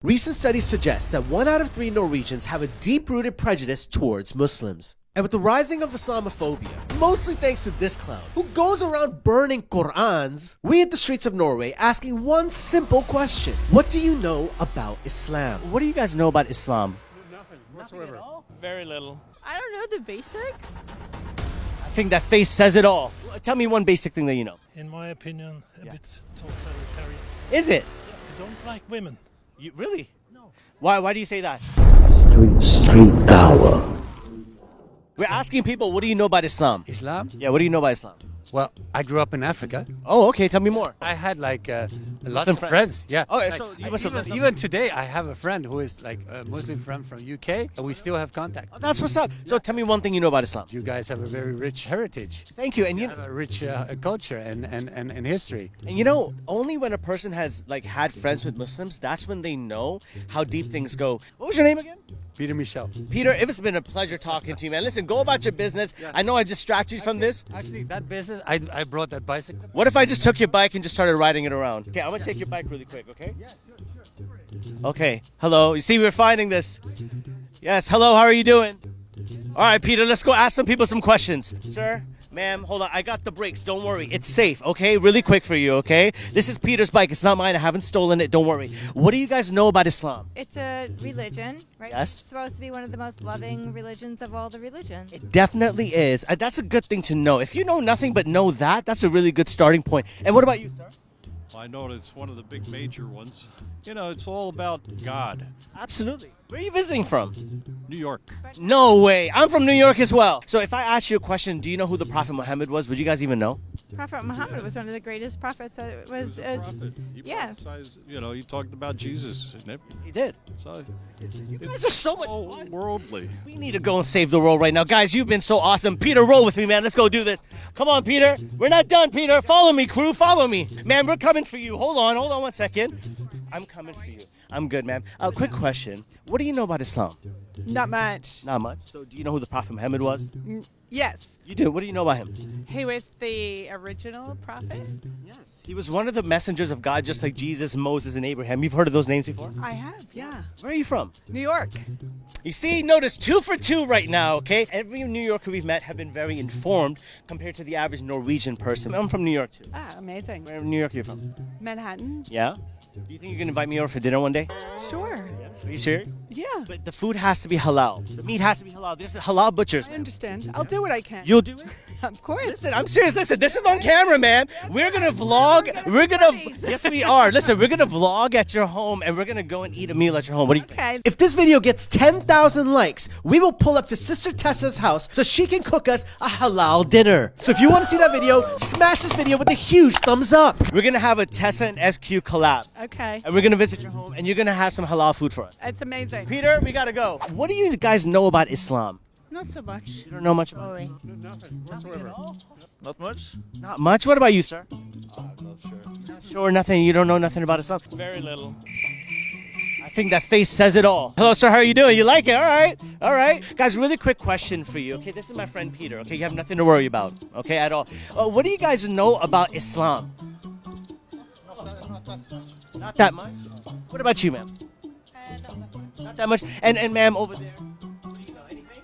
Recent studies suggest that 1 out of 3 Norwegians have a deep-rooted prejudice towards Muslims. And with the rising of Islamophobia, mostly thanks to this clown, who goes around burning Qur'ans, we hit the streets of Norway asking one simple question. What do you know about Islam? What do you guys know about Islam? Nothing whatsoever. Very little. I don't know the basics. I think that face says it all. Tell me one basic thing that you know. In my opinion, a bit totalitarian. Is it? I don't like women. You, really? No. Why do you say that? Street DAWAH. We're asking people, what do you know about Islam? Islam? Yeah, what do you know about Islam? Well, I grew up in Africa. Oh, okay, tell me more. I had like a lot Some of friends. friends. Yeah. Oh, yeah, Like, so you must have even today, I have a friend who is like a Muslim friend from UK, and we still have contact. Oh, that's what's up. So tell me one thing you know about Islam. You guys have a very rich heritage. Thank you. And You have a rich culture and history. And you know, only when a person has like had friends with Muslims, that's when they know how deep things go. What was your name again? Peter Michel. Peter, it's been a pleasure talking to you, man. Listen, go about your business. I know I distracted you from this. Actually, that business, I brought that bicycle. What if I just took your bike and just started riding it around? Okay, I'm gonna take your bike really quick, okay? Yeah, sure. Okay, hello. You see, we're finding this. Yes, hello, how are you doing? All right, Peter, let's go ask some people some questions. Sir, ma'am, hold on. I got the brakes. Don't worry. It's safe, okay? Really quick for you, okay? This is Peter's bike. It's not mine. I haven't stolen it. Don't worry. What do you guys know about Islam? It's a religion, right? Yes. It's supposed to be one of the most loving religions of all the religions. It definitely is. That's a good thing to know. If you know nothing but know that, that's a really good starting point. And what about you, sir? I know it's one of the big major ones. You know, it's all about God. Absolutely. Where are you visiting from? New York. No way. I'm from New York as well. So if I ask you a question, do you know who the Prophet Muhammad was? Would you guys even know? Prophet Muhammad was one of the greatest prophets that was. Prophet. He Yeah. prophesied, you know, he talked about Jesus and everything. He did. So This is so much all fun. worldly. We need to go and save the world right now. Guys, you've been so awesome. Peter, roll with me, man. Let's go do this. Come on, Peter. We're not done, Peter. Follow me, crew. Follow me. Man, we're coming for you. Hold on 1 second. I'm coming for you. I'm good, man. Quick question. What do you know about Islam? Not much. Not much. So do you know who the Prophet Muhammad was? Yes. You do. What do you know about him? He was the original prophet. Yes. He was one of the messengers of God, just like Jesus, Moses, and Abraham. You've heard of those names before? I have, yeah. Where are you from? New York. You see, notice 2 for 2 right now, okay? Every New Yorker we've met have been very informed compared to the average Norwegian person. I'm from New York, too. Ah, amazing. Where in New York are you from? Manhattan. Yeah? Do you think you can invite me over for dinner one day? Sure. Are you serious? Yeah. But the food has to be halal. The meat has to be halal. There's halal butchers. I understand. I'll do what I can. You'll do it? Of course. Listen, I'm serious. Listen, this is on camera, man. We're gonna vlog. Yes, we are. Listen, we're gonna vlog at your home, and we're gonna go and eat a meal at your home. What do you think? Okay. If this video gets 10,000 likes, we will pull up to Sister Tessa's house so she can cook us a halal dinner. So if you want to see that video, smash this video with a huge thumbs up. We're gonna have a Tessa and SQ collab, Okay. and we're gonna visit your home, and you're gonna have some halal food for us. It's amazing. Peter, we gotta go. What do you guys know about Islam? Not so much. You don't know much about it? Nothing whatsoever. Not much? Not much. What about you, sir? I'm not sure. Not sure, nothing. You don't know nothing about Islam? Very little. I think that face says it all. Hello, sir. How are you doing? You like it? All right. All right. Guys, really quick question for you. Okay, this is my friend Peter. Okay, you have nothing to worry about. Okay, at all. What do you guys know about Islam? Not that much. What about you, ma'am? Not that much. And ma'am, over there. Do you know anything?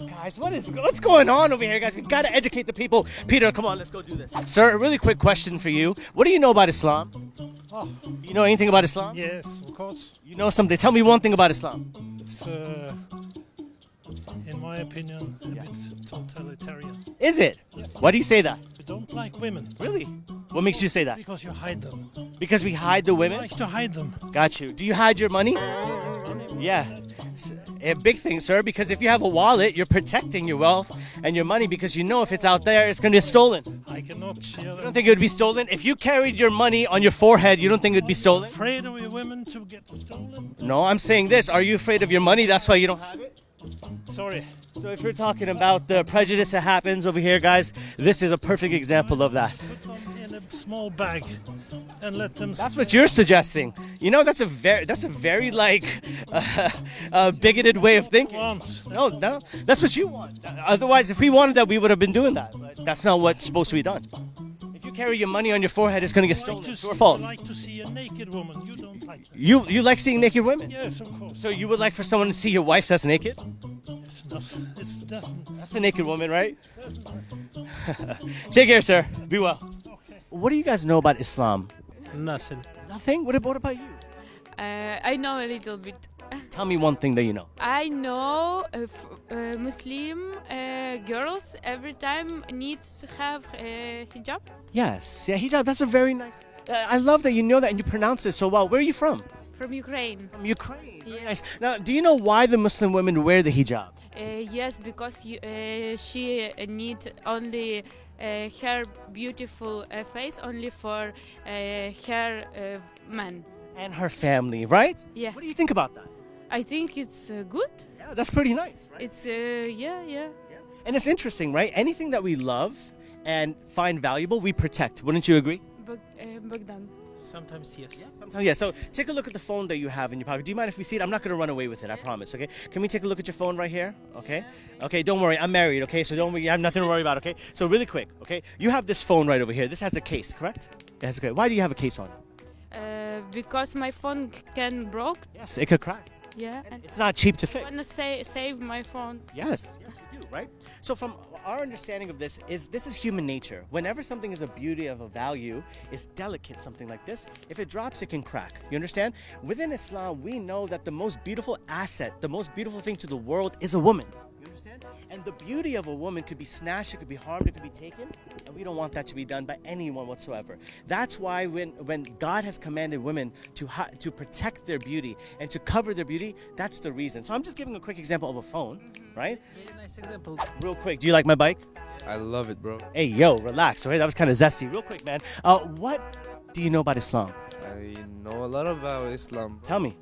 No. Guys, what's going on over here, guys? We gotta educate the people. Peter, come on, let's go do this. Sir, a really quick question for you. What do you know about Islam? Oh, You know anything about Islam? yes, of course. You know something. Tell me one thing about Islam. It's, in my opinion, a bit totalitarian. Is it? Why do you say that? We don't like women. Really? What makes you say that? Because you hide them. Because we hide the You women? like to hide them. Got you. Do you hide your money? Yeah. A big thing, sir, because if you have a wallet, you're protecting your wealth and your money because you know if it's out there, it's going to get stolen. I cannot share You don't them. think it would be stolen? If you carried your money on your forehead, you don't think it would be stolen? Afraid of women to get stolen? No, I'm saying this. Are you afraid of your money? That's why you don't have it? Sorry. So if you're talking about the prejudice that happens over here, guys, this is a perfect example of that. Put them in a small bag and let them. That's what you're suggesting. You know, that's a very like bigoted way of thinking. No, that's what you want. Otherwise, if we wanted that, we would have been doing that. But that's not what's supposed to be done. If you carry your money on your forehead, it's going to get stolen. True or false? You like to see a naked woman. You don't. like that. You like seeing naked women? Yes, of course. So you would like for someone to see your wife that's naked? It's not. It's doesn't. That's a naked woman, right? doesn't work. Take care, sir. Be well. Okay. What do you guys know about Islam? Nothing. Nothing? What about you? I know a little bit. Tell me one thing that you know. I know Muslim girls every time need to have a hijab. Yes. Yeah, hijab, that's a very nice... I love that you know that and you pronounce it so well. Where are you from? From Ukraine. From Ukraine. Very Yeah. nice. Now, do you know why the Muslim women wear the hijab? Yes, because she need only her beautiful face only for her man. And her family, right? Yeah. What do you think about that? I think it's good. Yeah, that's pretty nice, right? It's yeah. And it's interesting, right? Anything that we love and find valuable, we protect. Wouldn't you agree? Bogdan. Sometimes yes. Sometimes, yeah. So take a look at the phone that you have in your pocket. Do you mind if we see it? I'm not going to run away with it, I promise, okay? Can we take a look at your phone right here? Okay? Okay, don't worry. I'm married, okay? So don't worry. You have nothing to worry about, okay? So really quick, okay? You have this phone right over here. This has a case, correct? Yes, okay. Why do you have a case on it? Because my phone can broke. Yes, it could crack. Yeah. And It's not cheap to I fix. wanna save my phone. Yes, yes, you do, right? So from our understanding of this is human nature. Whenever something is a beauty of a value, is delicate, something like this, if it drops, it can crack. You understand? Within Islam, we know that the most beautiful asset, the most beautiful thing to the world is a woman. You understand? And the beauty of a woman could be snatched, it could be harmed, it could be taken, and we don't want that to be done by anyone whatsoever. That's why when God has commanded women to protect their beauty and to cover their beauty, that's the reason. So I'm just giving a quick example of a phone, right? Very nice example. Real quick, do you like my bike? I love it, bro. Hey, yo, relax, okay? That was kind of zesty. Real quick, man. What do you know about Islam? I know a lot about Islam. Tell me.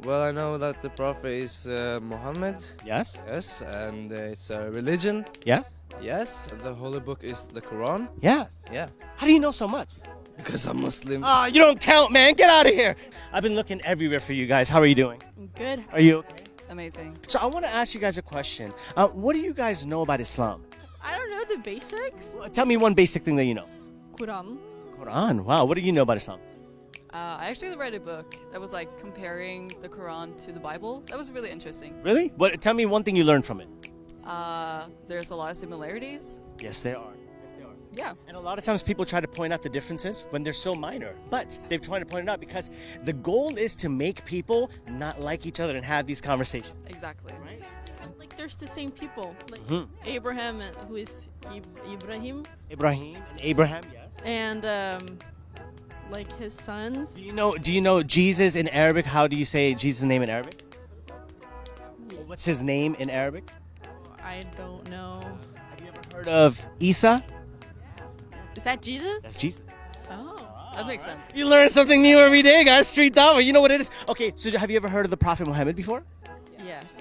Well, I know that the Prophet is Muhammad. Yes? Yes, and it's a religion. Yes? Yes, the holy book is the Quran. Yes. Yeah, How do you know so much? because I'm Muslim. Ah, you don't count, man. Get out of here. I've been looking everywhere for you guys. How are you doing? Good. Are you okay? Amazing. So I want to ask you guys a question. What do you guys know about Islam? I don't know the basics. Tell me one basic thing that you know. Quran. Quran. Wow. What do you know about Islam? I actually read a book that was like comparing the Quran to the Bible. That was really interesting. Really? What? Tell me one thing you learned from it. There's a lot of similarities. Yes, there are. Yes, there are. Yeah. And a lot of times people try to point out the differences when they're so minor. But they're trying to point it out because the goal is to make people not like each other and have these conversations. Exactly. Right? And like there's the same people. Like Mhm. Abraham, who is Ibrahim, Ibrahim and Abraham, yes. and like his sons. Do you know Jesus in Arabic? How do you say Jesus' name in Arabic? What's his name in Arabic? I don't know. Have you ever heard of Isa? Is that Jesus? That's Jesus. Oh. That makes sense. You learn something new every day, guys. Street Dawa. You know what it is. Okay, so have you ever heard of the Prophet Muhammad before? Yes.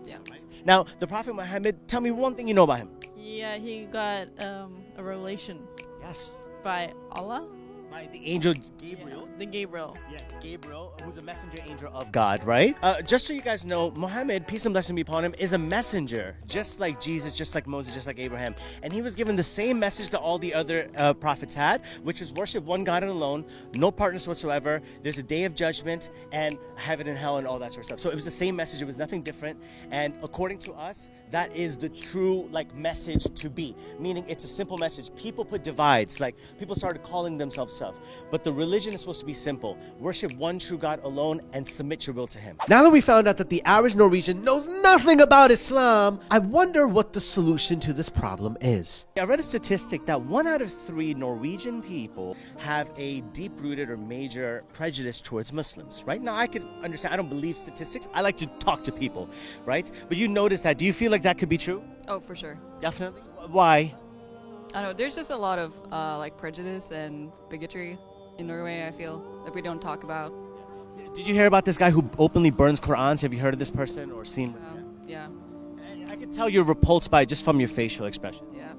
Yeah. Now, the Prophet Muhammad, tell me one thing you know about him. Yeah, he got a revelation Yes. by Allah. By the angel Gabriel. Yeah, the Gabriel. Yes, Gabriel, who's a messenger angel of God, right? Just so you guys know, Muhammad, peace and blessing be upon him, is a messenger, just like Jesus, just like Moses, just like Abraham. And he was given the same message that all the other prophets had, which is worship one God and alone, no partners whatsoever. There's a day of judgment and heaven and hell and all that sort of stuff. So it was the same message. It was nothing different. And according to us, that is the true message to be. Meaning it's a simple message. People put divides, people started calling themselves stuff. But the religion is supposed to be simple. Worship one true God alone and submit your will to him. Now that we found out that the average Norwegian knows nothing about Islam, I wonder what the solution to this problem is. I read a statistic that 1 out of 3 Norwegian people have a deep-rooted or major prejudice towards Muslims, right? Now I can understand, I don't believe statistics. I like to talk to people, right? But you notice that. Do you feel like that could be true? Oh, for sure. Definitely. Why? I don't know. There's just a lot of prejudice and bigotry in Norway. I feel that we don't talk about. Did you hear about this guy who openly burns Qur'ans? Have you heard of this person or seen? Yeah. I can tell you're repulsed by it just from your facial expression. Yeah.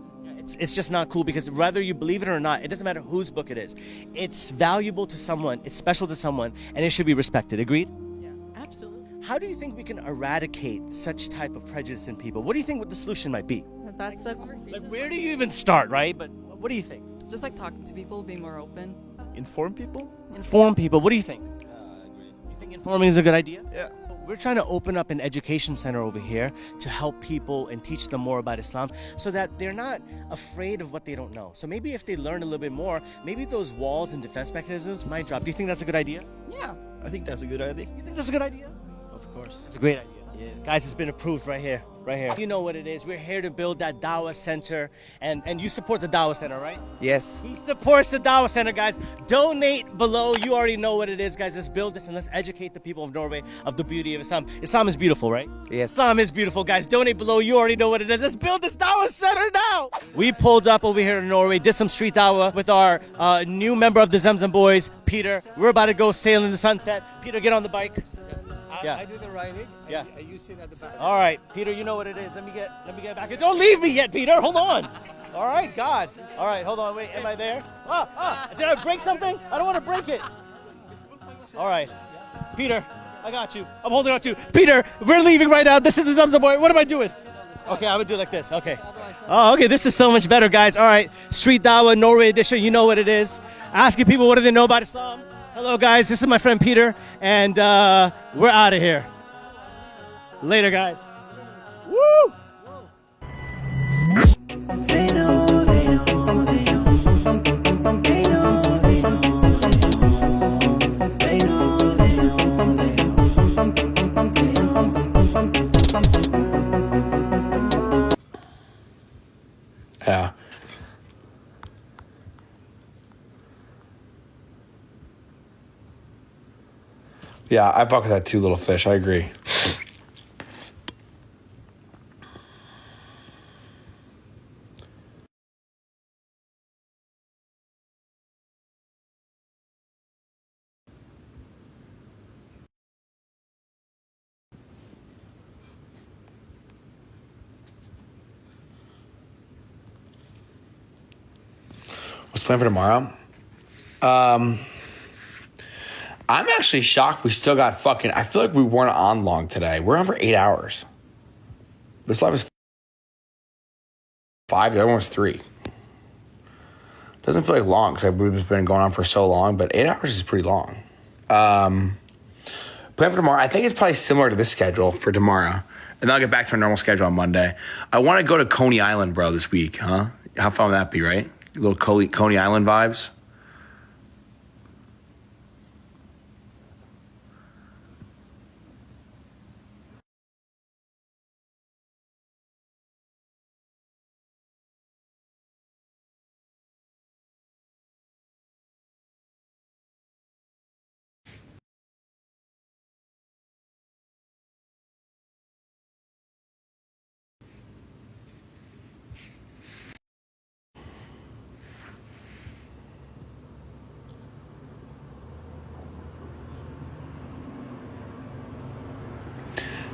It's just not cool because whether you believe it or not, it doesn't matter whose book it is. It's valuable to someone, it's special to someone, and it should be respected. Agreed? Yeah. Absolutely. How do you think we can eradicate such type of prejudice in people? What do you think what the solution might be? That's a Where do you even start, right? But what do you think? Just talking to people, being more open. Inform people? Inform people. What do you think? Informing is a good idea? Yeah. We're trying to open up an education center over here to help people and teach them more about Islam so that they're not afraid of what they don't know. So maybe if they learn a little bit more, maybe those walls and defense mechanisms might drop. Do you think that's a good idea? Yeah. I think that's a good idea. You think that's a good idea? Of course. It's a great idea. Yeah. Guys, it's been approved right here. Right here. You know what it is. We're here to build that DAWAH Center. And you support the DAWAH Center, right? Yes. He supports the DAWAH Center, guys. Donate below. You already know what it is, guys. Let's build this and let's educate the people of Norway of the beauty of Islam. Islam is beautiful, right? Yes. Islam is beautiful, guys. Donate below. You already know what it is. Let's build this DAWAH Center now. We pulled up over here in Norway, did some street dawah with our new member of the Zamzam Boys, Peter. We're about to go sail in the sunset. Peter, get on the bike. Yeah. I do the riding. Yeah. And you sit at the back. All right, Peter, you know what it is. Let me get back. Don't leave me yet, Peter. Hold on. All right, God. All right, hold on. Wait, am I there? Did I break something? I don't want to break it. All right, Peter, I got you. I'm holding on to you. Peter, we're leaving right now. This is the Zamzam Boy. What am I doing? Okay, I would do it like this. Okay. Oh, okay. This is so much better, guys. All right, Street Dawah, Norway edition. You know what it is. Asking people what do they know about Islam. Hello, guys. This is my friend Peter, and we're out of here. Later, guys. Woo! Yeah. Yeah, I fuck with that too, little fish. I agree. What's the plan for tomorrow? I'm actually shocked we still got fucking... I feel like we weren't on long today. We're on for 8 hours. This live is 5. The other one was 3. Doesn't feel like long because we've been going on for so long, but 8 hours is pretty long. Plan for tomorrow, I think it's probably similar to this schedule for tomorrow. And then I'll get back to my normal schedule on Monday. I want to go to Coney Island, bro, this week, huh? How fun would that be, right? Little Coney Island vibes.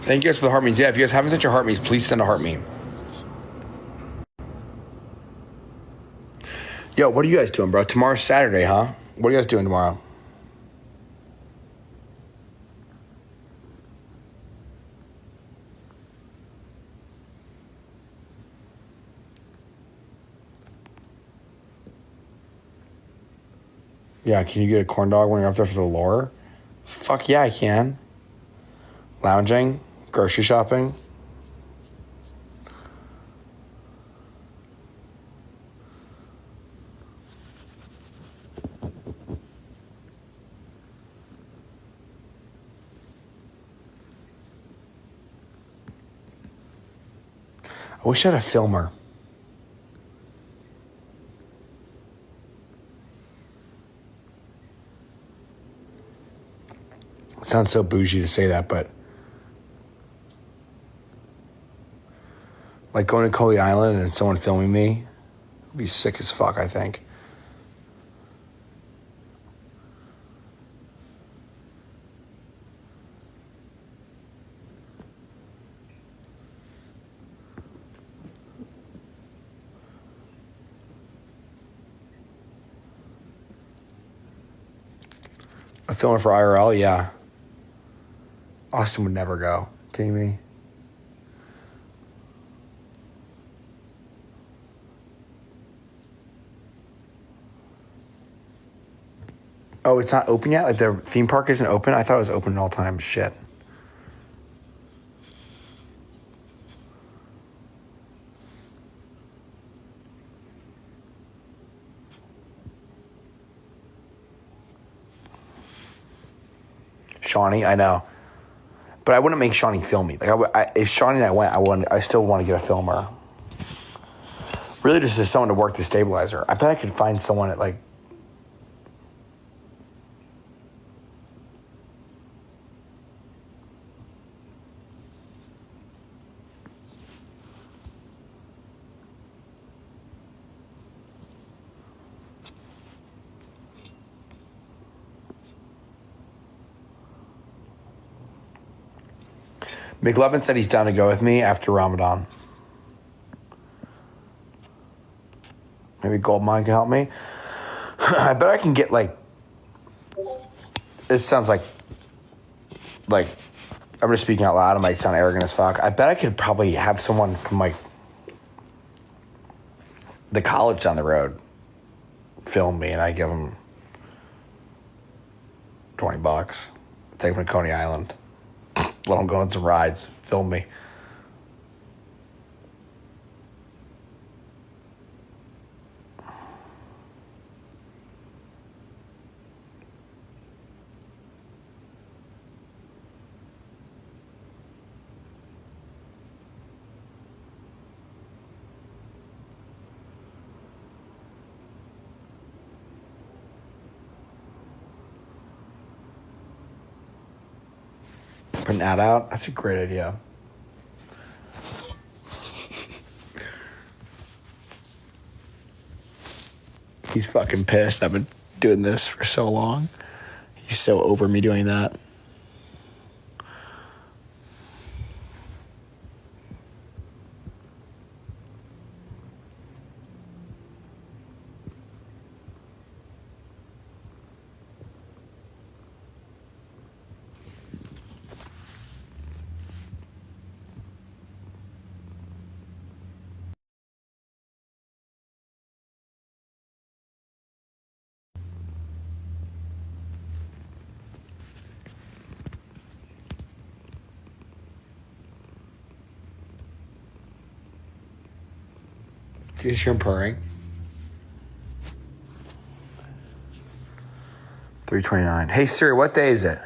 Thank you guys for the heart memes. Yeah, if you guys haven't sent your heart memes, please send a heart meme. Yo, what are you guys doing, bro? Tomorrow's Saturday, huh? What are you guys doing tomorrow? Yeah, can you get a corn dog when you're up there for the lore? Fuck yeah, I can. Lounging, grocery shopping. I wish I had a filmer. It sounds so bougie to say that, but like going to Coney Island and someone filming me would be sick as fuck, I think. A filmer for IRL, yeah. Austin would never go. Kidding me? Oh, it's not open yet? Like the theme park isn't open? I thought it was open all time. Shit. Shawnee, I know. But I wouldn't make Shawnee film me. Like if Shawnee and I went, I still want to get a filmer. Really just as someone to work the stabilizer. I bet I could find someone at like... McLovin said he's down to go with me after Ramadan. Maybe Goldmine can help me. I bet I can get like... This sounds like... I'm just speaking out loud. I might sound arrogant as fuck. I bet I could probably have someone from like... the college down the road film me and I give them $20. Take them to Coney Island. Let them go on some rides. Film me. Put an ad out? That's a great idea. He's fucking pissed. I've been doing this for so long. He's so over me doing that. Do you hear him purring? 3:29. Hey Siri, what day is it?